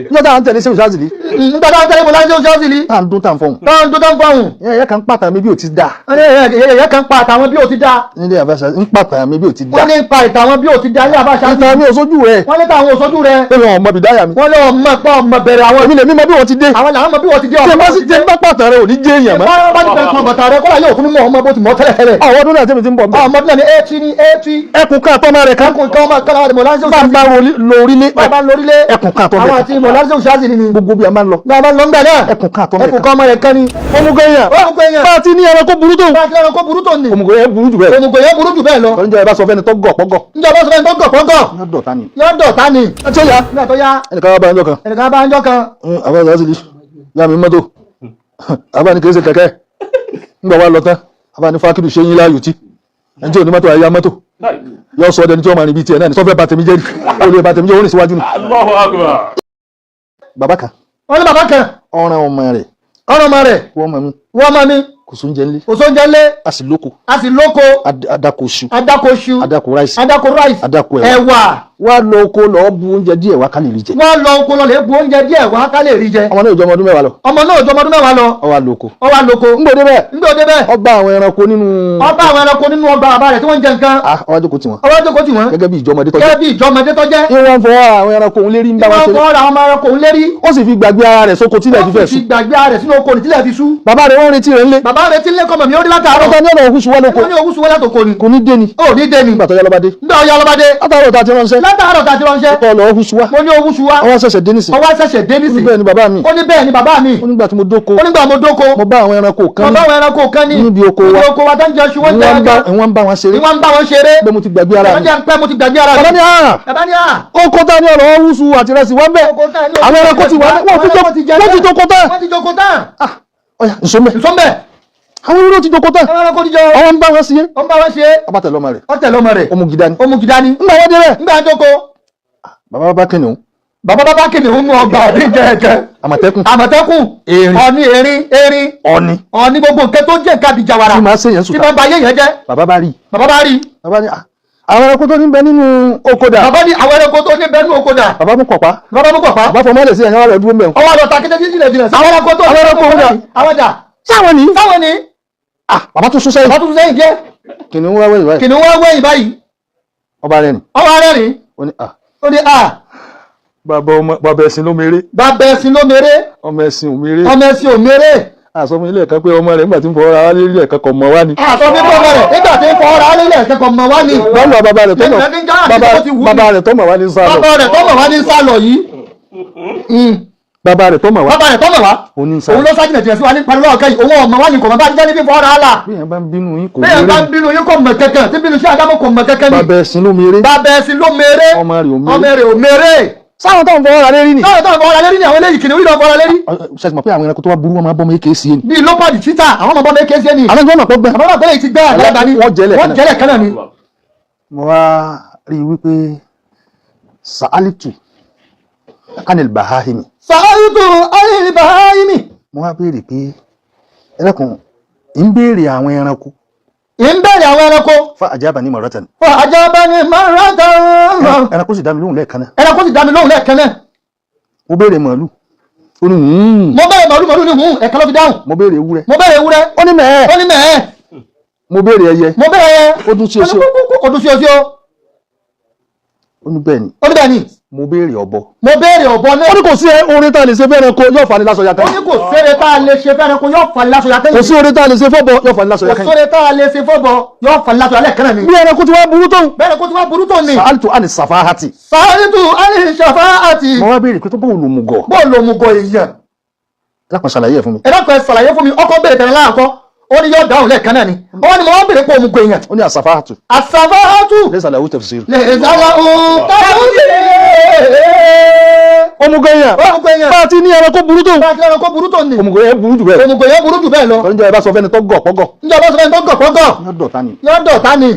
nígbà tá à ń tẹ̀lé sí òṣàzìlì. nígbà tá à ń tẹ̀lé mọ̀lá sí òṣàzìlì. tá à ń dún tá à ń fọhùn. tá à ń dún tá à ń fọhùn. ẹ̀yà kan pàtàkì mi bí ò ti dà. ẹ̀yà kan pa àtàwọn bí ò ti dà. nílé àbáṣà ń pàtàkì mi bí ò ti dà. wọ́n ní pa ìtàwọn bí ò ti dà ní àbáṣà. ìtàn mi ò sójú rẹ̀. wọ́n ní tàwọn ò sójú rẹ̀. pé wọn ò mọ bìdáyà mi. wọ́n lé ọmọ pọ̀ ọmọ bẹ̀rẹ̀ àwọn. èmi lè mímọ bí wọ́n ti dé. àwọn làwọn mọ bí wọ́n ti dé. tí n bá pàtàkì rẹ̀ ò ní jẹ́ èèyàn mọ́. bá ti fẹ́ kan bàtà rẹ̀ kọ́lá yóò fún mi mọ́ ọmọ bó ti mọ́ tẹ́lẹ̀ tẹ́lẹ̀. àwọn ọdún náà tẹ́mi ti ń bọ̀ mbẹ́. ọmọ ọdún náà ní 80. ẹkùn kan àtọ́mọ rẹ̀ kan. ẹkùn kan ọmọ kan láti mọ̀lá sí òṣàzìlì. bá lórílé. bá lórílé. ẹkùn kan àtọ́mọ àwọn rẹ̀ àti mọ̀lá sí òṣàzìlì ni. gbogbo bí a máa ń lọ. bí a bá lọ ń gbà náà. ẹkùn kan àtọ́mọ rẹ̀ ẹkùn kan ọmọ rẹ̀ kan ni. òmùgọ̀ èèyàn. bá a ti ní ẹranko burú tó. bá a ti ní ẹranko burú tó ni. òmùgọ̀ yẹn burú jù bẹ́ẹ̀. òmùgọ̀ yẹn burú jù bẹ́ẹ̀ lọ. níjọba bá sọ fẹ́ni tó gọ̀ pọ́gọ̀. níjọba sọ fẹ́ni tó gọ̀ pọ́gọ̀. yọ̀dọ̀ ta ni. yọ̀dọ̀ ta ni. ẹ tí ó yá. nígbà tó yá. ẹnìkan wá bá ẹjọ́ kan. ẹnìkan bá ẹjọ́ kan. àbá ìdásílì yá mi mọ́tò àbá ní kìí ṣe kẹ̀kẹ́ ńgbà wá lọ tán àbá ní fákìlù ṣe yín láàyò tí ẹni tí ò ní mọ́tò àyà mọ́tò yọ sọ ọdẹni tí wọ́n máa rìn bíi tiẹ̀ náà ní sọ́fẹ́ bàtẹ̀mí jẹ́rì ó lè bàtẹ̀mí jẹ́ ó rìn síwájú nù. bàbá kan. wọ́n ní bàbá kan. ọ̀ràn ọmọ rẹ̀. wọ́n mọ̀ mi. kò sóúnjẹ ńlé. a sì lóko. adako iṣu. adako ráìsì. adako ẹ̀wà. wá lọ oko lọ bu oúnjẹ díẹ̀ wá ká lè rí jẹ. wọ́n lọ oko lọ lè bu oúnjẹ díẹ̀ wá ká lè rí jẹ. ọmọ náà jọ ọmọ ọdún mẹ́wàá lọ. ó wá lóko. ńgbò débẹ̀. ọba àwọn ẹranko nínú ọgbà bàbá rẹ̀ tí wọ́n ń jẹ nǹkan. ó wá jókòó tì wọ́n. gẹ́gẹ́ bí ìjọmọdé tó jẹ́. ìwọ̀n fọwọ́ àwọn ẹranko òun lérí ń bá wọn ṣeré. ó sì fi gbàgbé ara rẹ̀ sóko tílẹ̀ fi fẹ́ sùn. bàbá rẹ̀ wọ́n retí rẹ̀ ńlé. bàbá rẹ̀ ti lé kọ́mọ̀ mi ó rí látàárọ̀. ọ̀tọ̀ ní ọ̀nà òhúṣu wá lóko. wọ́n ní òhúṣu wá látòkò ni. kò ní dé ni. ó ní dé ni. nígbà tó yá lọ́ba dé. látàárọ̀ tá a ti ránṣẹ́. ọ̀tọ̀ lọ òhúṣu wá. mo ní òhúṣu wá. ọwọ́ ṣẹ̀ṣẹ̀ dé nísìn. ó ní bẹ́ẹ̀ ni bàbá mi. ó nígbà tí mo dóko. mo bá àwọn ẹranko kan ní. níbi oko wa. wọ́n bá wọn ṣeré. pé mo ti gbàgbé ara mi. bàbá ní oko tá ní ọ̀rọ̀ òhúṣu àti rẹsì wọ́n bẹ̀. àwọn ẹranko ti wà wọ́n ti jókòó tán. ọ̀yà nsọ́mbẹ̀. àwọn irú ti jókòó tán. àwọn ń bá wọn ṣe. ọba tẹ̀lé ọmọ rẹ̀. ó mú gidani. ńgbà wọ́n débẹ̀. bàbá bá kìnìún. nù ọgbà àbí jẹ́ẹ̀kẹ́. àmọ̀tẹ́kùn. erin. ọ̀ni gbogbo nǹkan tó jẹ́ nǹkan àbíjàwara. tí máa ṣe yẹn sùn. tí máa ba ayé yẹn jẹ́. bàbá bá rí. bàbá ní àwọn ẹranko tó ní bẹ nínú oko dà. bàbá ní àwọn ẹranko tó ní bẹ nínú oko dà. bàbá mú kọ̀pá. bàbá fọmọ lè sí ẹ̀yàn rẹ̀ dúró mẹ́rin. ọwọ́ lọ ta kété jìnnà. àwọn ẹranko tó ní bẹ nínú oko dà. àwọn dà. sáwọn ni. bàbá tún sún sẹ́yìn. jẹ́. kìnìún wá wẹ̀yìn báyìí. ọba rẹ̀ ni. ó ní bàbá ẹ̀sìn ló mèrè. ọmọ ẹ̀sìn ò mèrè. àsọ fún ilé ẹ̀ka pé ọmọ rẹ̀ nígbà tí ń fọwọ́ ra wálé ilé ẹ̀ka kọ̀ mọ́ wá ni. àsọ fún ọmọ rẹ̀ nígbà tí ń fọwọ́ ra wálé ilé ẹ̀ka kọ̀ mọ́ wá ni. lọ́nà bàbá rẹ̀ tó mọ̀ wá ní sálọ. bàbá rẹ̀ tó mọ̀ wá. òun ló sájìnà tiẹ̀ sí wa ní pariwo ọ̀kẹ́ yìí owó ọmọ wa ni kò mọ̀ bá jẹ́ ní fífọ́ ra la. bí yẹn bá ń bínú yín kò mọ̀ kẹ̀kẹ́ tí bínú sí àdámọ́ kò mọ̀ kẹ̀kẹ́ ni. bàbá ẹ̀sìn ló mèrè. ọmọ rẹ̀ ò mèrè. sáwọn tó ń fọwọ́ ra lérí ni. àwọn eléyìí kìnìún lọ fọwọ́ ra lérí. ṣe mọ̀ pé àwọn ẹranko tó wá burú wọn máa bọ́ mọ́ èké sí ni. bíi lópàdì títà àwọn ọmọ bọ́ mọ́ èké sí ni. àwọn ìgbọ́n pọ̀ gbẹ. àwọn ọmọ bẹ́ẹ̀ ti gbẹ́ àgbàlagbà ni. wọ́n jẹ́lẹ̀ kan náà ni. mo wá rí i wípé sa'alitu anil bahahimi. mo wá béèrè pé ẹlẹ́kùn ń béèrè àwọn ẹranko. fa àjábà ní mọ̀rọ́tàn. ẹranko sì dá mi lóhùn lẹ́ẹ̀kan náà. mo béèrè màálù. ó ní mo béèrè màálù ní ẹ̀kan ló fi dáhùn. mo béèrè ewúrẹ́. ó ní mẹ́ẹ̀. mo béèrè ẹyẹ. ó dún sí oṣù. ó ní bẹ́ẹ̀ ni. mo béèrè ọ̀bọ. náà. ó ní kò sí orin tá a lè ṣe fẹ́ràn ko yóò fani lásọ yàtọ̀. ó ní kò sẹ́rẹ̀ tá a lè ṣe fẹ́ràn ko yóò fani lásọ yàtọ̀. kò sí orin tá a lè ṣe fọ́bọ yóò fani lásọ yàtọ̀. kò sẹ́rẹ̀ tá a lè ṣe fọ́bọ yóò fani lásọ yàtọ̀ ni. bí ẹranko tí wọ́n burú tó ni. sa'altu ani safahati. mo wá béèrè pé tó bóun lòmùgọ̀ èèyàn. ẹlẹ́kùn ṣàlàyé fún mi. ọkọ̀ bẹ̀rẹ̀ tẹ̀lé láàkọ́ ó ní yóò dáhùn lẹ́ẹ̀kan náà ni wọ́n ní mo wá bèrè pé òmùgọ̀ èèyàn. ó ní àsàfáàtù. laysa lahu tafsir. òmùgọ̀ èèyàn. bá a ti ní ẹranko burú tó ni. òmùgọ̀ èèyàn burú jù bẹ́ẹ̀ lọ. ọ̀njọ́ ẹ bá sọ fẹ́ni tó gọ̀ pọ́gọ̀. yóò dọ̀tá ni.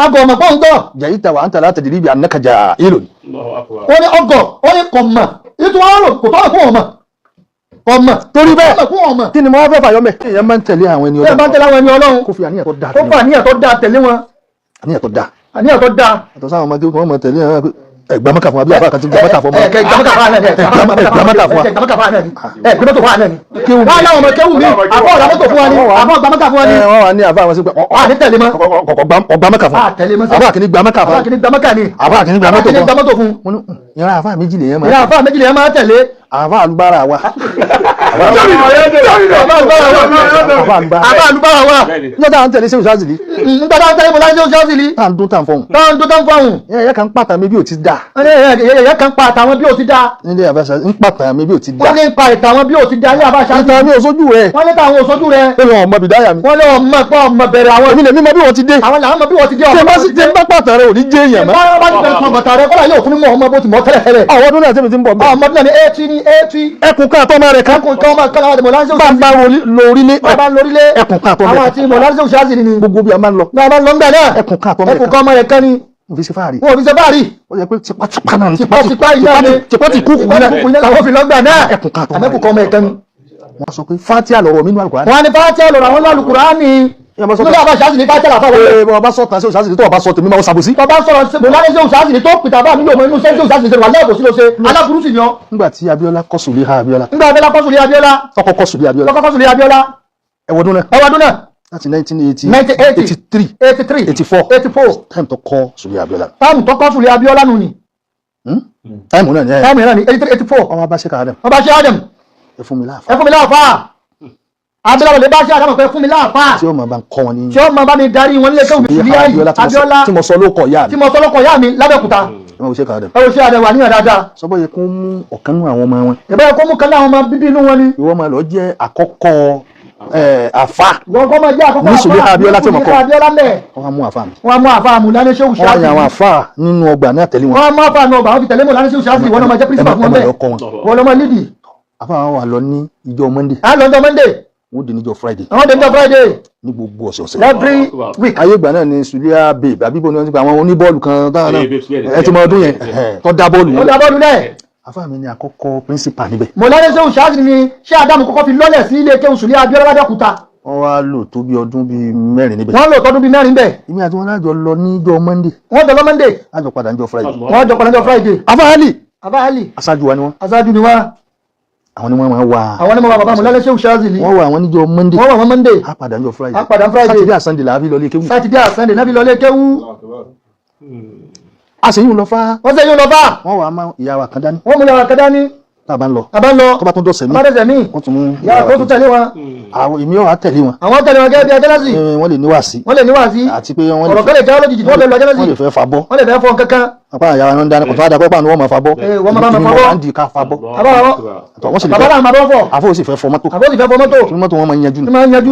agọ̀ ọmọ pọ́ńgọ̀. jẹ̀yìntà wà á ń tẹ̀lé àtẹ̀dìrí bí anakajà ìlò ni. ó ní ọgọ̀ ó ní kọ̀mọ̀ ìtumọ̀ kò tọ́ fún ọmọ torí bẹ́ẹ̀ kí ni mo wá fẹ́ fàyọ́ mẹ́. èèyàn máa ń tẹ̀lé àwọn ẹni Ọlọ́run. kó fi àníyàn tó dáa tẹ̀lé wọn. àníyàn tó dáa. àníyàn tó dáa. àtọ̀ sáwọn ọmọdé wọn máa tẹ̀lé ẹgbà mọ́kà fún wa bí àbá kan ti gbà mọ́kà fún wa. ẹgbà mọ́kà fún wa náà ẹ gbà mọ́tò fún wa náà ni wọ́n á láwọn ọmọ kéwù mi àbọ̀ ọ̀dà mọ́tò fún wa ni àbọ̀ ọgbà mọ́kà fún wa ni. wọ́n wà ní àbá wọn sí pé ní tẹ̀lé mọ́ ọgbà mọ́kà fún wa àbá kìíní gbà mọ́kà fún wa àbá kìíní gbà mọ́tò fún wa. ìran àfáà méjì lèyàn máa tẹ̀lé àfáà alubára wa àfáà alubára wa nígbà táwọn tẹ̀lé sẹ́wọ̀n sáàzìlì nígbà táwọn tẹ̀lé mọ̀lá sẹ́wọ̀n sáàzìlì tá à ń dún tàn fọ́hùn ẹ̀yẹ kan pàtàkì mi bí ò ti dà ẹ̀yẹ kan pàtàkì bí ò ti dà nílé àbáṣà ń pàtàkì mi bí ò ti dà wọ́n ní pàtàkì bí ò ti dà ní àbáṣà níta mi ò sójú rẹ̀ wọ́n ní táwọn ò sójú rẹ̀ pé wọn ò mọ bìdáyà mi wọ́n lé wọn mọ̀ pé ọmọ bẹ̀rẹ̀ àwọn èmi lè mímọ bí wọ́n ti dé àwọn làwọn mọ bí wọ́n ti dé ọmọ tí ń bá pàtàkì rẹ̀ ò ní jẹ́ èèyàn mọ́ wọ́n bá ti bẹ̀rẹ̀ kan bàtà rẹ̀ kọ́lá yóò fún mi mọ́ ọmọ bó ti mọ́ tẹ́lẹ̀ tẹ́lẹ̀ àwọn ọdún náà tẹ́mi ti ń bọ̀ bẹ́ẹ̀ ọmọ ọdún náà ni ẹkùn kan àtọ́mọ rẹ̀ kan ẹkùn kan ọmọ kan àwọn mọ̀láṣẹ́ òṣèlú bá ń lórílé ẹkùn kan àtọ́mọ rẹ̀ àwọn àti mọ̀láṣẹ́ òṣèlú ni gbogbo bí a máa ń lọ ńgbà náà ẹkùn kan àtọ́mọ rẹ̀ kan ẹkùn kan ọmọ rẹ̀ kan ni wọ́n fi ṣe fáàrí ó yẹ pé tipátipá náà tipá ti kúkú náà làwọn fi lọ́gbà náà ẹkùn kan àtọ́mọ rẹ̀ kan ọmọ rẹ̀ kan ni wọ́n sọ pé fátíà lọ̀rọ̀ mi nínú Al-Qur'ani wọ́n ní fátíà lọ̀rọ̀ àwọn Al-Qur'ani nígbà ọba ṣáàsì ní fátíà làfà wọlé ọba sọ tàn sí òṣàṣì tó ọba sọ tèmi máa ń sàbòsí ọba sọ̀rọ̀ sí mọ̀láṣẹ́ sí òṣàṣì tó pìtà bá nílò ọmọ inú sẹ́ńsì òṣàṣì ṣe wà lẹ́ẹ̀kọ́ sí ló ṣe aláburú sì yan. nígbà tí Abíọ́lá kọ́sùlé ha Abíọ́lá tọkọ kọ́sùlé Abíọ́lá ẹwọ́dún náà láti 1983 84 táìmù tó kọ́ sùlé Abíọ́lá nù ni táìmù náà ni 84 ọmọ abáṣe Adam ẹ fún mi láàfáà Abíọ́lá lè bá ṣe àdámọ̀ pé fún mi láàfáà tí ó máa bá ń kọ́ wọn ní tí ó máa bá mi darí wọn nílé kéwù sí Abíọ́lá tí mo sọ lóko ìyá mi lábẹ́òkúta ẹ wò ṣe àdẹ̀wà níyàn dáadáa sọ́bọ̀ yẹ kó mú ọ̀kan nínú àwọn ọmọ wọn ìbá yẹ kó mú kan náà àwọn ọmọ bíbí inú wọn ni ìwọ máa lọ jẹ́ àkọ́kọ́ àfà ní sùlé Abíọ́lá tí mo kọ́ wọ́n mú àfà mú lánàá ṣéwù ṣáàtì wọ́n àwọn àfà nínú ọgbà náà tẹ̀lé wọn wọ́n mú àfà nínú ọgbà wọn fi tẹ̀lé mọ̀ lánàá ṣéwù ṣáàtì wọ́n máa jẹ́ pírísìpà fún wọn bẹ́ẹ̀ wọ́n lọ́mọ lídì àfà wọn wà lọ ní ìjọ Monday wọ́n dé níjọ́ Friday. àwọn dé níjọ́ Friday. ní gbogbo ọ̀sẹ̀. every week. ayé ìgbà náà ni Sulia babe àbíbó ni wọ́n ti gba àwọn oníbọ́ọ̀lù kan táwọn náà ẹ ti mọ ọdún yẹn tó dá bọ́ọ̀lù. ó dá bọ́ọ̀lù náà. àfáà mi ni àkọ́kọ́ principal níbẹ̀. mọ̀lẹ́dẹ́ sẹ́wọ̀n ṣáàtì ni ṣé Ádámù kọ́kọ́ fi lọ́lẹ̀ sí ilé kéwù Sulia Abíọ́lá Lábẹ́òkúta. wọ́n wá lò tó bí ọdún bíi mẹ́rin níbẹ̀. wọ́n lò tọdún bíi mẹ́rin bẹ́ẹ̀. èmi àti wọn lájọ lọ níjọ́ Monday. wọ́n jọ lọ Monday. lájọ padà níjọ́ Friday. wọ́n jọ padà níjọ́ Friday. Abáhálì. aṣáájú wa ni wọ́n. aṣáájú ni wọ́n àwọn ni wọ́n máa wà àwọn ni wọ́n bàbá mu lálẹ́ ṣéwù ṣáàzìlì wọ́n wà àwọn níjọ́ Monday wọ́n wà wọ́n Monday á padà níjọ́ Friday Saturday and Sunday làá fi lọ lé kéwú náà fi lọ lé kéwú a sì yún lọ fá wọ́n wà á máa ìyàwó kan dání wọ́n mú ìyàwó kan dání tá a bá ń lọ tó bá tún dọ̀sẹ̀ mí wọ́n tún mú ìyàwó tó tẹ̀lé wọn àwọn èmi ọ̀ á tẹ̀lé wọn àwọn tẹ̀lé wọn gẹ́gẹ́ bí ajẹ́lásì wọ́n lè níwàásí àti pé wọ́n lè fẹ́ lójijì wọ́n lè lọ ajẹ́lásì wọ́n lè fẹ́ fabọ́ wọ́n lè fẹ́ fọ́ kankan apá àyàwó náà ń dáná kò tó àdàpọ̀ pàánù wọ́n máa fabọ́ wọ́n máa fabọ́ wọ́n di ká fabọ́ wọ́n sì lè fẹ́ àfọ́ sì fẹ́ fọ mọ́tò kí mọ́tò wọn máa yanjú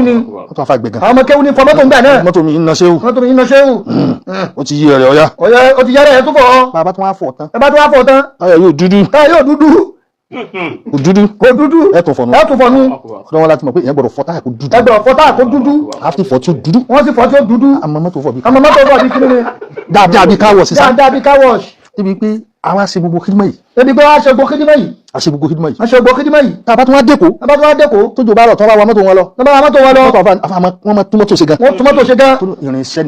ni wọ́n tún afa gbẹ̀gàn àwọn ọmọ kéwù ní fọ mọ́tò ń gbà náà mọ́tò mi iná ṣéwù ó ti yí ẹ̀rẹ̀ ọ̀yá ó ti yára ẹ̀ tó fọ́ bàbá tó wá fọ̀ tán ayọ̀ yóò dúdú òdúdú ẹ̀tún fọ̀nù ọdún wọn láti mọ̀ pé ìyẹn gbọ́dọ̀ fọ́tà kó dúdú àfi fọ́ tí ó dúdú wọ́n sì fọ́ tí ó dúdú àmọ́ mọ́tò fọ́ bí kí ni dáadáa bí car wash sísá débi pé àwa ṣe gbogbo kídímọ̀ yìí àṣẹ gbogbo kídímọ̀ yìí tá a bá tún wá dẹ́kọ̀ tójò bá rọ̀ tó bá wa mọ́tò wọn lọ wọ́n máa tún mọ́tò ṣe gan irinṣẹ́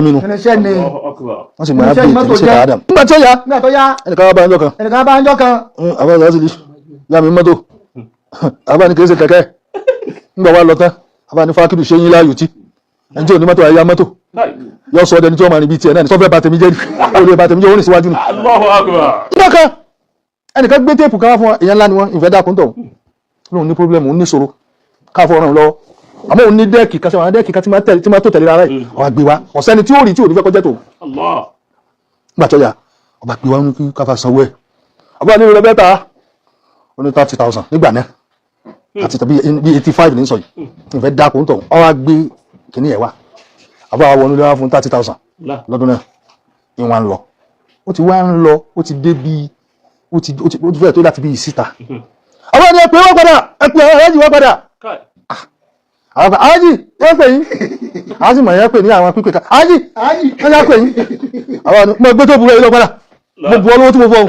mi nu wọ́n sì máa bí irinṣẹ́ Adam nígbà tí ó yá ẹnìkan wá bá ń jọ kan àbá ìyá sílí yá mi mọ́tò àbá ní kìí ṣe kẹ̀kẹ́ nígbà wá lọ tán àbá ní fákìlù ṣe yín láàyò tí ẹni tí ò ní mọ́tò àyà mọ́tò yọ sọ ọdẹni tí ó máa rìn bí tiẹ̀ náà ní sọ́fẹ́ bàtẹ̀mí jẹ́ olè bàtẹ̀mí jẹ́ orin síwájú ni. nígbà kan ẹnìkan gbé téèpù káwá fún wa èèyàn ńlá ni wọn ìfẹ́ dákun tọ̀ lóun ní pírọ́blẹ́mù òun ní ìṣòro káfọ́ ọ̀ràn lọ́wọ́ àmọ́ òun ní dẹ́ẹ̀kì kan sẹ́wọ̀n dẹ́ẹ̀kì kan tí máa tó tẹ̀lé rárá yìí ọba gbé wa ọ̀sẹ́ni tí ó rí tí ò ní fẹ́ kọjá tó. nígbà tó yà ọba gbé wa ní kí káfa sanwó ẹ̀ ọba ní ìrọ̀lẹ́ bẹ́ẹ̀ ta ó ní 30,000 nígbà náà àti tàbí bí 85 ní sọ yìí ìfẹ́ dákun tọ̀ ọ wá gbé kìíní ẹ̀ wá àbá wa wọnú lẹ́wà fún 30,000 lọ́dún náà ìwọ̀n ń lọ ó ti wá ń lọ ó ti dé bí ó ti fẹ́ tó láti bí ìsíta àwọn ènìyàn pé wọ́n padà ẹ̀pẹ̀ aláàjì wọ́n padà àwọn aláàjì wọ́n pè yín aláàjì mọ̀ yẹn pè ní àwọn pípẹ́ ká aláàjì wọ́n yá pè yín àwọn ọmọ ẹgbẹ́ tó burú ẹ̀ lọ padà mo bu ọlọ́wọ́ tí mo fọ́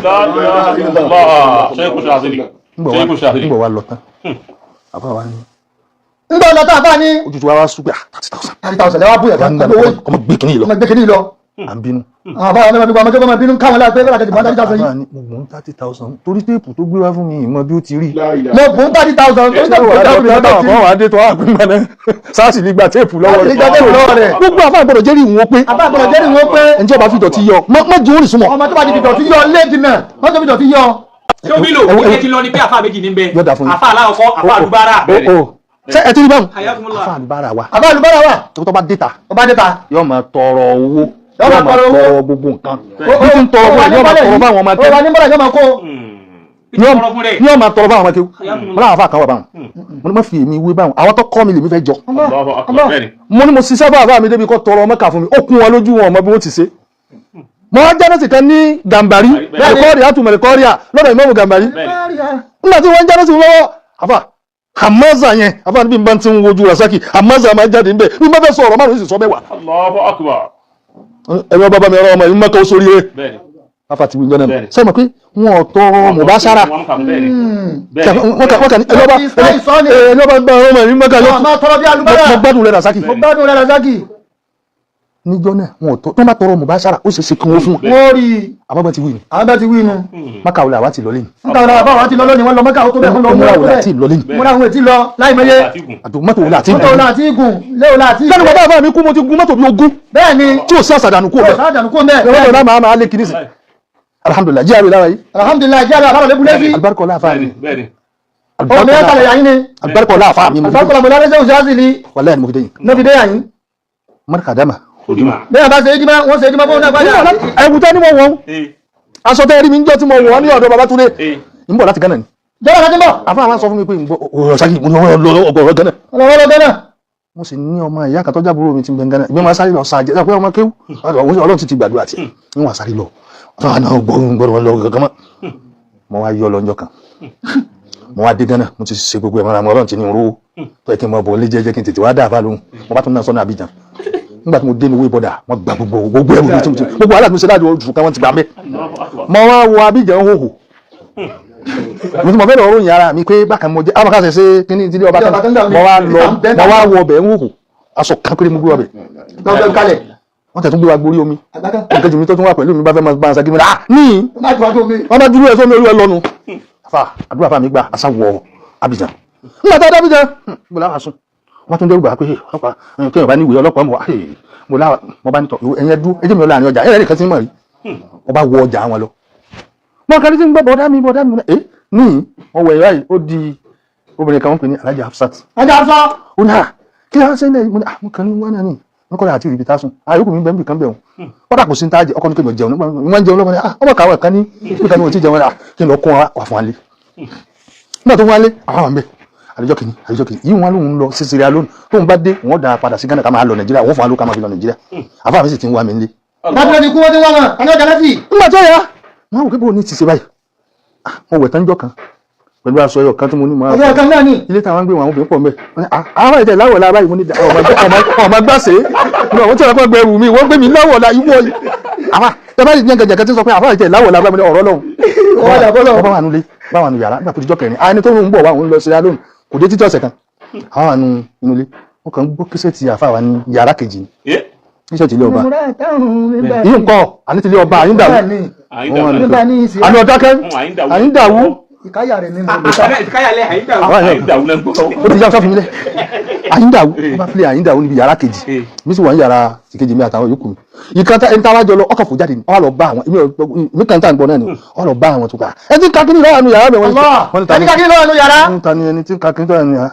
nígbà wà lọ tán àbá wa ní nígbà ọ̀nà tá a bá ní ojútùú wa wá súgbà 30,000 lẹ́wà bóyá ọmọ gbé kìíní lọ à ń bínú. Àbá àwọn ọmọ ọmọdé ọmọ bínú káwọn láti pé láti bá 30,000 yìí. Mo bùn 30,000 torí téèpù tó gbé wá fún mi ìmọ̀ bí ó ti rí. Mo bùn 30,000 torí téèpù tó gbé wá fún mi. Àwọn adé tó wà pín mọ́ná sáàsì nígbà téèpù lọ́wọ́ rẹ̀. Gbogbo àfáà gbọ́dọ̀ jẹ́rìí wọn pé. Àbá gbọ́dọ̀ jẹ́rìí wọn pé. Ẹni tí ó bá fi dọ̀tí yọ mọ́ jù ó rì súnmọ́. Ọmọ tó bá ti fi dọ̀tí yọ léèdì náà wọ́n tó fi dọ̀tí yọ. Ṣé o bí lò ó kí lọ ní pé àfáà méjì ní bẹ àfáà aláwọ̀kọ́ àfáà àlùbárà. Ṣé ẹ ti rí báwọn? Àfáà àlùbárà wa. Àfáà àlùbárà wa. Tó bá dé ta. Tó bá dé ta. Yóò máa tọrọ owó. Yóò máa tọrọ gbogbo nǹkan. Bí tí ń tọrọ owó yóò máa tọrọ báwọn ọmọ akẹ́kọ̀ọ́. Ó wà ní bọ́lá yóò máa kó. Yóò máa tọrọ báwọn ọmọ akẹ́kọ̀ọ́. Wọ́n láwọn àfáà kan wà báwọn. Mo ní má fi èmi wé báwọn. Àwọn tó kọ́ mi lèmi fẹ́ jọ. Mo ní mo ṣiṣẹ́ bá àfáà mi débi kọ́ tọrọ ọmọ kà fún mi. Ó kún wọn lójú wọn ọmọ bí wọ́n ti ṣe. Mo wá jẹ́nẹ́sì kan ní Gàmbàrí. Mẹ̀lẹ́kọ́ríà àtùmẹ̀lẹ́kọ́ríà lọ́dọ̀ Ìmáàmù Gàmbàrí. Nígbà tí wọ́n jẹ́nẹ́sì lọ́wọ́ àfáà Hamaza yẹn àfáà níbi bá ti ń wojú Rasaki Hamaza máa jáde níbẹ̀ bí bá fẹ́ sọ ọ̀rọ̀ márùn-ún sì sọ mẹ́wàá. Allahu Akbar. Ẹ̀rọ bàbá mi ọ̀rọ̀ ọmọ yìí mọ́kà ó sórí rẹ̀. Afa ti gbìyànjú náà sẹ́yìn mọ̀ pé wọn ò tọrọ mubashara. Wọ́n kà ní ẹlọ́ba gba ọmọ yìí mọ́kà yóò mo gbádùn rẹ̀ Rasaki. Níjọ́ náà wọn ò tọ́ tó bá tọrọ mubashara ó ṣe ṣe kí wọ́n fún wọn. Wọ́n rí àbábá ti wí ni. àbá ti wí nu. Mọ́kà wọlé àwa ti lọ lẹ́yìn. Mọ́kà wọlé àwa ti lọ lónìí wọ́n lọ Mọ́kà ó tó bẹ́ẹ̀ fún lọ. Múra wọlé àti lọ lẹ́yìn. Múra wọlé àti lọ láì mẹ́yẹ. Mọ́tò wọlé àti Mọ́tò wọlé àti gùn léwọlé àti. Sẹ́ni bàbá àbá mi kú mo ti gun mọ́tò bí ogún. Bẹ́ẹ̀ni. Tí ò sí àṣàdànù kú ọbẹ̀. Àṣàdànù kú ọbẹ̀. Ìwọ́n náà máa lé kiri sí. Alhamdulillah jíàrú lára yìí. Alhamdulillah jíàrú àbálọ̀ lébúlé sí. Alibarika ọlá àfáà mi. Ọmọ yẹn kalẹ̀ yàyín ni. Alibarika ọlá àfáà mi. Alibarika ọlá lẹ́sẹ̀ òṣìṣẹ́ ni. Wàlẹ́ ni mo fi dé yìí. Ní fi dé yàyín. Mọ́ríkà dáma. Bẹ́ẹ̀ bá ṣe é jímá, wọ́n ṣe é jímá fún ọ̀nà ìpàdé. Ẹ̀wù tẹ́ ni mo wọ̀n. Aṣọ tẹ́ rí mi ń jọ́ tí mo wọ̀n ní ọ̀dọ̀ Babátúndé. Ń bọ̀ láti Ghana ni. Jọ́wọ́ láti bọ̀. Àfáà máa ń sọ fún mi pé Rasaki mo ní ọ̀rọ̀ ọgọ̀rọ̀ Ghana. Ọlọ́wọ́ Ghana. Mo sì ní ọmọ ìyá kan tó jábúrò mi ti ń bẹ Ghana. Ìgbẹ́ máa sáré lọ sàájẹ́ sọ pé ọmọ kéwú. Ọlọ́run ti gbàdúrà tiẹ̀. Ní wọ́n sáré lọ. Fáwọn náà gbọ́dọ̀ lọ gàgán mọ́. Mo wá yọ lọ́njọ́ kan. Mo wá dé Ghana. Mo ti ṣe gbogbo ẹ̀mọ́ra Ọlọ́run ti ní oró. Tó yẹ kí n mọ bọ̀ lé jẹ́jẹ́ kí n tètè wá dá àfáà lóhùn. Mo bá tún náà sọ́nà Abidjan. Nígbà tí mo dé ní owó ìbọ̀dà wọ́n gba gbogbo ẹrù mi tí mo ti gbogbo aláàtúnṣe ṣe láti oṣù kan wọ́n ti gbà mẹ́. Mo wá wọ Abidjan hóhò. Mo ti mọ̀ fẹ́ lọ ròyìn ara mi pé bákan mo jẹ́ àwọn kan ṣe ṣe kíní ìdílé ọba kan. Mo wá wọ ọbẹ̀ ń hóhò. Aṣọ kan péré mo gbé ọbẹ̀. Wọ́n tẹ̀ tún gbé wa gborí omi. Nǹkan jù mí tó tún wà pẹ̀lú mi bá fẹ́ máa bá a ṣàgé mi rà. Ní wọ́n bá dúró ẹ̀ sómi olú ẹ lọ́nu. Àdúrà fà mí gbà àṣà wọ Abidjan. Nígbà tá a dé Abidjan mo láwà sùn. Wọ́n tún dẹ́rù bá pé ọlọ́pàá kéèyàn bá ní ìwé ọlọ́pàá mo bá ní tọ̀ ẹ̀yẹn dú ẹjẹ́ mi lọ láàrin ọjà ẹ̀rẹ́ nìkan tí ń mọ̀ rí wọ́n bá wọ ọjà wọn lọ. Wọ́n kàrí tí ń gbọ́ bọ̀dá mi ní ọwọ́ ẹ̀yọ́ yìí ó di obìnrin kan wọ́n pè ní Alhaja Hafsat. Alhaja Hafsat. Ó ní kí ló ń ṣe ilé mo kàn ní wọ́n náà ní wọ́n kọ́ àti ìrìbìtà sùn àyókù mi bẹ́ẹ̀ kan bẹ̀rù wọ́n dà kò sí ń tájẹ ọkọ ní kébì jẹun wọ́n jẹun lọ́wọ́ ọmọ kàwé kan ní pípa ní wọ́n ti jẹun kí n lọ kó wà fún wa lé. Nígbà tó wọ́n lé àwọn àmì àlejò kìíní yìí wọn lóun lọ sí Sierra Leone tóun bá dé wọn dà padà sí Ghana ká máa lọ Nàìjíríà wọn fún wa ló ká máa fi lọ Nàìjíríà àfáà mi sì ti ń wá mi nílé. Lábúlé ti kú wọ́n ti wá wọn àní ọjà láti. Nígbà tó yá wọn wò pé bó ní ti ṣe báyìí wọn wẹ̀ tán jọ kan pẹ̀lú aṣọ ẹyọ kan tí mo ní mọ́ ọjọ́ kan náà ni ilé táwọn gbé wọn àwọn obìnrin pọ̀ mẹ́ àwọn ìtẹ̀ láwọ̀ la báyìí mo ní ọmọ gbàṣẹ́ wọ́n tí wọ́n pẹ́ gbẹrù mi wọ́n gbé mi láwọ̀ la ìwọ yìí àwọn ẹ bá yìí ní ẹgẹjẹ tí sọ pé àwọn ìtẹ̀ láwọ̀ la báyìí mo ní ọ̀rọ̀ lọ́hùn ọba wà nulẹ̀ báwa nu yàrá nígbà tó ti jọ kẹrin àyẹni tó ń bọ̀ wá òun lọ Sierra Leone kò dé títí ọ̀sẹ̀ kan àwọn àánú inú ilé wọn kàn ń gbọ́ kíṣẹ́ ti àfa wa ní yàrá kejì ní kíṣẹ́ ti ilé ọba yìí ń kọ́ àní ti ilé ọba àyíndàwó àní ọ̀dákẹ́ àyíndàwó ìkáyà rẹ̀ nínú ìkáyàlẹ̀ àyíndàwó náà gbọ́. ó ti já sọ́fin mílẹ̀ àyíndàwó wọ́n bá filẹ̀ àyíndàwó níbi yàrá kejì mi sì wà ní yàrá ìkejì mi àtàwọn yòókù mi ìkan ẹni táwa jọ lọ ọkọ̀ fò jáde ní ọ lọ bá àwọn èmi kan tá à ń gbọ́ náà ni ọ lọ bá àwọn tó kà ẹ ti kakiri lọ́wọ́ àánú yàrá mi wọ́n ní tani kakiri lọ́wọ́ àánú yàrá ń tani ẹni tí kakiri lọ́wọ́ àánú yàrá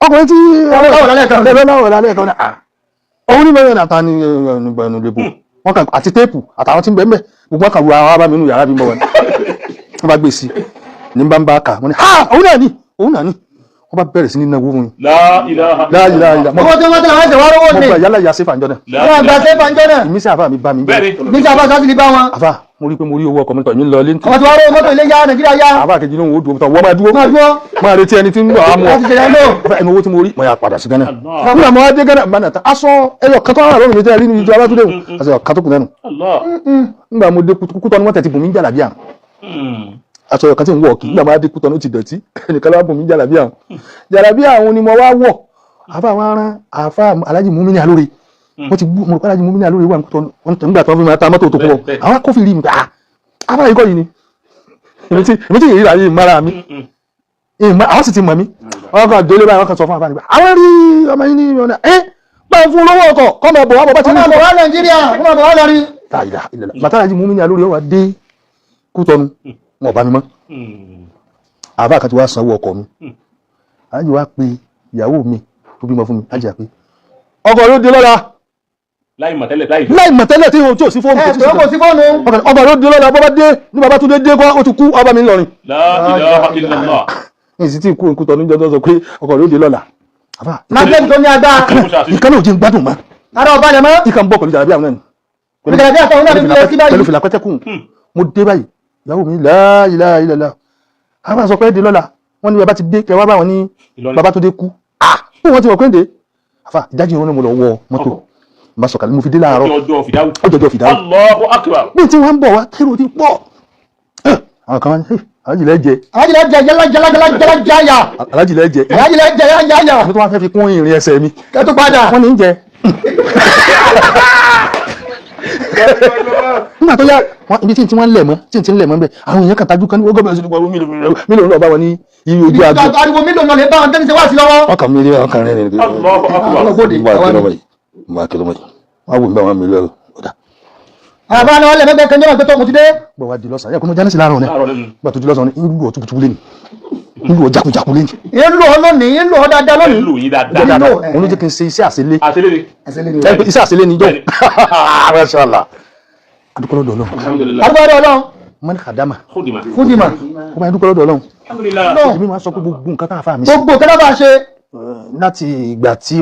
ọkùnrin tí ọlọ́wọ́ lálẹ́ kan náà òun ní mẹ́rin àtàní ẹnu lebo wọn kàn àti téèpù àtàwọn tí ń bẹ́ẹ̀ gbogbo kan wà wá bá mi nù yàrá bí mọ́ wọn wọ́n bá gbé sí ní bá ń bá kà wọ́n ní òun náà ni wọ́n bá bẹ̀rẹ̀ sí ní náwó fún mi. láàyè owó tí wọ́n tẹ̀lé wọ́n ṣe wá rówó ní. mo gba yálà ìyá sẹ́fà ńjọ́ náà. wọ́n gba sẹ́fà ńjọ́ náà. ìmísí àfà mi bá mi jẹ́. ìmísí àfà sáà ti di bá wọn. àfà mo rí pé mo rí owó ọkọ̀ mi tọ̀ mí lọ lé ní. àwọn tí wọ́n rówó mọ́tò ilé yá Nàìjíríà yá. àfà kejì lóhùn ó dùn tọ̀ wọ́n máa dúró. máa retí ẹni tí ń bọ̀ àmọ́ ẹnu owó tí mo rí mo yà padà sí Ghana. nígbà mo wá dé Ghana bá nàta aṣọ ẹyọ kan tó wà lórí mi tẹ́ rí ní ìjọ Abátúndé aṣọ kan tó kù lẹ́nu. nígbà mo dé Kútọ́nù wọ́n tẹ̀ ti bùn mí jàlábíà aṣọ ọ̀kan tí ń wọ̀ kí nígbà máa dé Kútọ́nù ti dọ̀tí ẹnìkan ló wá bùn mí jàlábíà àwọn ni mo wá wọ̀ àfa àwọn aràn àfa Alhaji Mumini Alóore wọ́n ti gbú mo padà jí mo ní alóore wà nígbà tí wọ́n fi máa ta mọ́tò tó kọ́ àwọn kófìrí mi àbá ikọ́ yìí ni èmi tí yìí ráyè mara mi àwọn sì ti mọ̀ mí wọ́n kàn délé báyìí wọ́n kàn sọ fún àbáni àwọn rí ọmọ yìí ní ọ̀nà báyìí fún lọ́wọ́ ọkọ̀ kọ́mọ bọ̀ wá bọ̀ bá ti ní ọmọ bọ̀ wá Nàìjíríà kọ́mọ bọ̀ wá lọ́rí. bàtà jí mo ní alóore wà dé Kútọ́nù wọn ò bá mi mọ́ àbá kan ti wá sanwó ọkọ̀ mi àjẹ́ wá pé ìyàwó mi tó bímọ fún mi àjẹ́ pé ọkọ̀ ló dé lọ́la láì mọ̀tẹ́lẹ̀ tí o tí ò sí fóònù ọkọ̀ ló dé lọ́la bọ́bá dé ní bàbá tó dé kọ́ ó ti kú ọba mi ńlọrin ní ìsí tí ìkú ìkútọ̀ níjọ́ tó sọ pé ọkọ̀ ló dé lọ́la májèlé tó ní agbára ìkan náà ò jẹ́ gbádùn mọ́ ara ọba lẹ̀ mọ́ ìkan bọ́ pẹ̀lú jàrá bí àwọn náà pẹ̀lú fìlà pẹ́tẹ́kùn mo dé báyìí ìyàwó mi la ilaha illallah àwọn sọ pé dé lọ́la wọ́n ní bàbá ti dé kẹwàá báwọn ní bàbá tó dé kú wọ́n ti wọ̀ pé ń dé àfà ìdájí ìrún ni mo lọ wọ mọ́tò ma sọ̀kalẹ̀ mo fi dé láàárọ̀ ọjọ́jọ́ fìdáwó Allahu Akbar bí tí wọ́n ń bọ̀ wá kérò ti pọ̀ àwọn kan wá ní alájìlẹ̀ jẹ jálajálajálajálajálajá alájìlẹ̀ jẹ yáyá mo tó wá fẹ́ fi kún ìrìn ẹsẹ̀ mi kẹ́tù padà wọ́n ní ń jẹ nígbà tó yá ibi tí wọ́n lẹ̀ mọ́ tí ń lẹ̀ mọ́ bẹ́ẹ̀ àwọn èèyàn kàtàjú kan ní wọ́n gọ́bẹ̀rẹ̀ sí nípa mílíọ̀nù náà bá wọn ní iye ojú àjò ariwo mílíọ̀nù náà lè bá wọn tẹ́lẹ̀ ṣe wá sí lọ́wọ́ ọkàn mi rí ọkàn rẹ̀ nìyẹn wọ́n wò mí bá wọn mílíọ̀nù ọ̀dà àbá ni wọ́n lẹ̀ mẹ́gbẹ́ kan jẹ́ tó mo ti dé gbọ́ wá di lọ́sàn yẹ kó mo jáde sí láàárọ̀ ní gbà tó di lọ́sàn ní ìlú ọ̀tútù lé ní ìlú ọ̀jákujàku lé ní ìlú ọlọ́ni ìlú ọ̀dáadáa lónìí ìlú yìí dáadáa òun ló jẹ́ kí n ṣe iṣẹ́ àṣelé àtẹlẹ iṣẹ́ àṣelé ní jọ́ adúpẹ́ lọ́dọ̀ Ọlọ́run adúpẹ́ Ọlọ́run mọ́ni kàdámà fúdìmà ó máa dúpẹ́ lọ́dọ̀ Ọlọ́run èmi máa sọ pé gbogbo nǹkan tá a fà mí sí gbogbo kẹ́lá bá ṣe láti ìgbà tí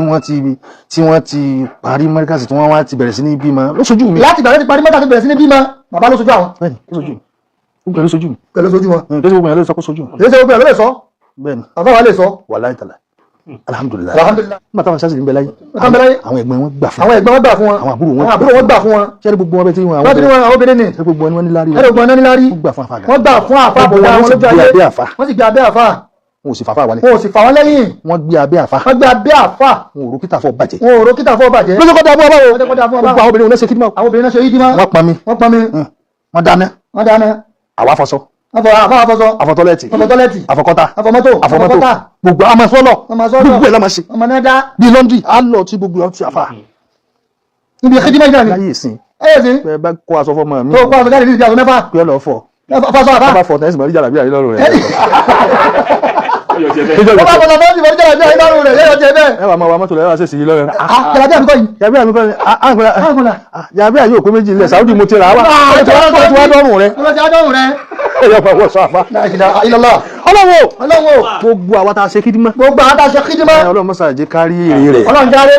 wọ́n ti parí mẹ́ríkàsì tí wọ́n wá ti bẹ̀rẹ̀ sí ní bímọ ló sojú mi láti ìgbà tí parí mẹ́ta ti bẹ̀rẹ̀ sí ní bímọ bàbá ló sojú àwọn bẹ́ẹ̀ni ló sojú mi pẹ̀lú sojú mi pẹ̀lú sojú wọn lọ́sọ̀ gbogbo yẹn ló sọ pé sojú mi lẹ́sẹ̀ gbogbo ẹ̀ ló lè sọ bẹ́ẹ̀ni bàbá wa lè sọ wàláhì tàlá alhamdulillah alhamdulillah nígbà táwọn sáàsì ń bẹ láyé àwọn ẹ̀gbọ́n wọn gbà fún àwọn ẹ̀gbọ́n wọn gbà fún wọn àwọn àbúrò wọn gbà fún wọn ṣẹ́ni gbogbo wọn bẹ tí wọn wọ́n ti ní wọn àwọn obìnrin ni ṣẹ́ni gbogbo wọn ní lárí ẹ̀rọ gbọ́n ní lárí wọ́n gbà fún àfàgà wọ́n gbà fún àfà bọ̀dá wọn lójú ayé wọ́n sì gbé abẹ́ àfà wọn ò sì fàfà wálé wọn ò sì fà wọ́n lẹ́yìn wọ́n gbé abẹ́ àfà wọ́n gbé abẹ́ àfà wọn ò ro kíta fọ́ bàjẹ́ wọn ò ro kíta fọ́ bàjẹ́ lójú kọ́ da fún ọba wo gbogbo àwọn obìnrin wọn ṣe kídìmọ̀ àwọn obìnrin náà ṣe yí dímọ̀ wọ́n pọn mi wọ́n dáná àwa fọṣọ àfọwọ́fọṣọ àfọtọ́lẹ́tì àfọkọ́ta àfọmọ́tò gbogbo amasọ́lọ̀ gbogbo ẹ̀ lámasì ọmọnẹ́dá bí lọ́ndì á lọ tí gbogbo ọtí àfà níbi ìkéjìmọ̀ ìjà ni láyé ìsìn ẹ̀yẹ̀ sí pé bá kó aṣọ fọmọ mi tó kó aṣọ jáde ní ìjà mẹ́fà pé ọ lọ fọ fọṣọ àfà bá fọ tẹ́sí mọ́rí jàlábí àyè lọ́rùn rẹ̀ ó bá fọṣọ tẹ́sí mọ́rí jàlábí àyè lọ́rùn rẹ̀ lẹ́yọ̀ jẹ́ bẹ́ẹ̀ ẹ wà máa wà mọ́tò lẹ́wà sẹ́sì yìí lọ́rùn jàlábí àmì kọ́ yìí jàbí àmì kọ́ ni jàbí àyè òpé méjì ilẹ̀ Saudi mo ti rà wá ó ti wá dọ́rùn rẹ̀ ẹ̀yọ́ pa wọ́n sọ àfá ọlọ́wọ́ gbogbo àwọn tá a ṣe kídímọ̀ gbogbo àwọn tá a ṣe kídímọ̀ ọlọ́run mọ́sàájẹ́ kárí èrè rẹ̀ ọlọ́run járe